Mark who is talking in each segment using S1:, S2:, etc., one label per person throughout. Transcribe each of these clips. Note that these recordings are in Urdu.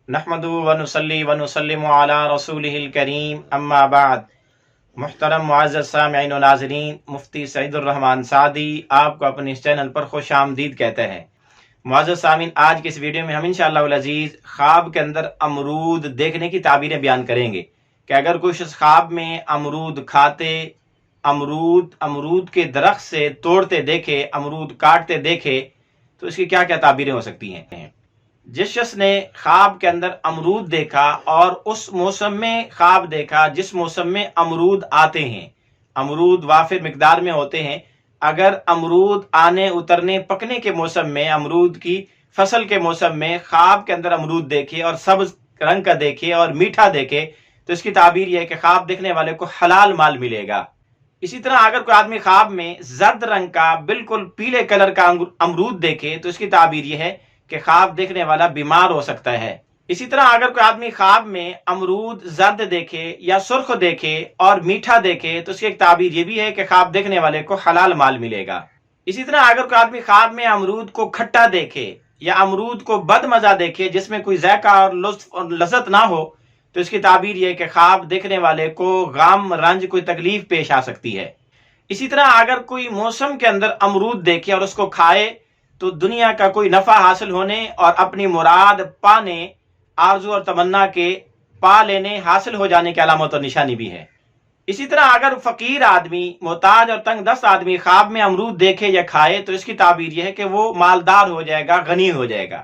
S1: نحمدہ ونصلی ونسلم علی رسولہ الکریم اما بعد۔ محترم معزز سامعین و ناظرین، مفتی سعید الرحمن سعدی آپ کو اپنے اس چینل پر خوش آمدید کہتے ہیں۔ معزز سامعین، آج کے اس ویڈیو میں ہم انشاءاللہ العزیز خواب کے اندر امرود دیکھنے کی تعبیریں بیان کریں گے کہ اگر کوئی شخص خواب میں امرود کھاتے، امرود کے درخت سے توڑتے دیکھے، امرود کاٹتے دیکھے تو اس کی کیا کیا تعبیریں ہو سکتی ہیں۔ جس شخص نے خواب کے اندر امرود دیکھا اور اس موسم میں خواب دیکھا جس موسم میں امرود آتے ہیں، امرود وافر مقدار میں ہوتے ہیں، اگر امرود آنے اترنے پکنے کے موسم میں، امرود کی فصل کے موسم میں خواب کے اندر امرود دیکھے اور سبز رنگ کا دیکھے اور میٹھا دیکھے تو اس کی تعبیر یہ ہے کہ خواب دیکھنے والے کو حلال مال ملے گا۔ اسی طرح اگر کوئی آدمی خواب میں زرد رنگ کا بالکل پیلے کلر کا امرود دیکھے تو اس کی تعبیر یہ ہے کہ خواب دیکھنے والا بیمار ہو سکتا ہے۔ اسی طرح اگر کوئی آدمی خواب میں امرود زرد دیکھے یا سرخ دیکھے اور میٹھا دیکھے تو اس کی ایک تعبیر یہ بھی ہے کہ خواب دیکھنے والے کو حلال مال ملے گا۔ اسی طرح اگر کوئی آدمی خواب میں امرود کو کھٹا دیکھے یا امرود کو بد مزہ دیکھے جس میں کوئی ذائقہ اور لطف اور لذت نہ ہو تو اس کی تعبیر یہ ہے کہ خواب دیکھنے والے کو غم رنج کوئی تکلیف پیش آ سکتی ہے۔ اسی طرح اگر کوئی موسم کے اندر امرود دیکھے اور اس کو کھائے تو دنیا کا کوئی نفع حاصل ہونے اور اپنی مراد پانے، آرزو اور تمنا کے پا لینے، حاصل ہو جانے کی علامت اور نشانی بھی ہے۔ اسی طرح اگر فقیر آدمی، محتاج اور تنگ دست آدمی خواب میں امرود دیکھے یا کھائے تو اس کی تعبیر یہ ہے کہ وہ مالدار ہو جائے گا، غنی ہو جائے گا۔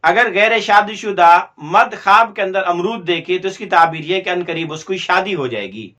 S1: اگر غیر شادی شدہ مرد خواب کے اندر امرود دیکھے تو اس کی تعبیر یہ ہے کہ عنقریب اس کی شادی ہو جائے گی۔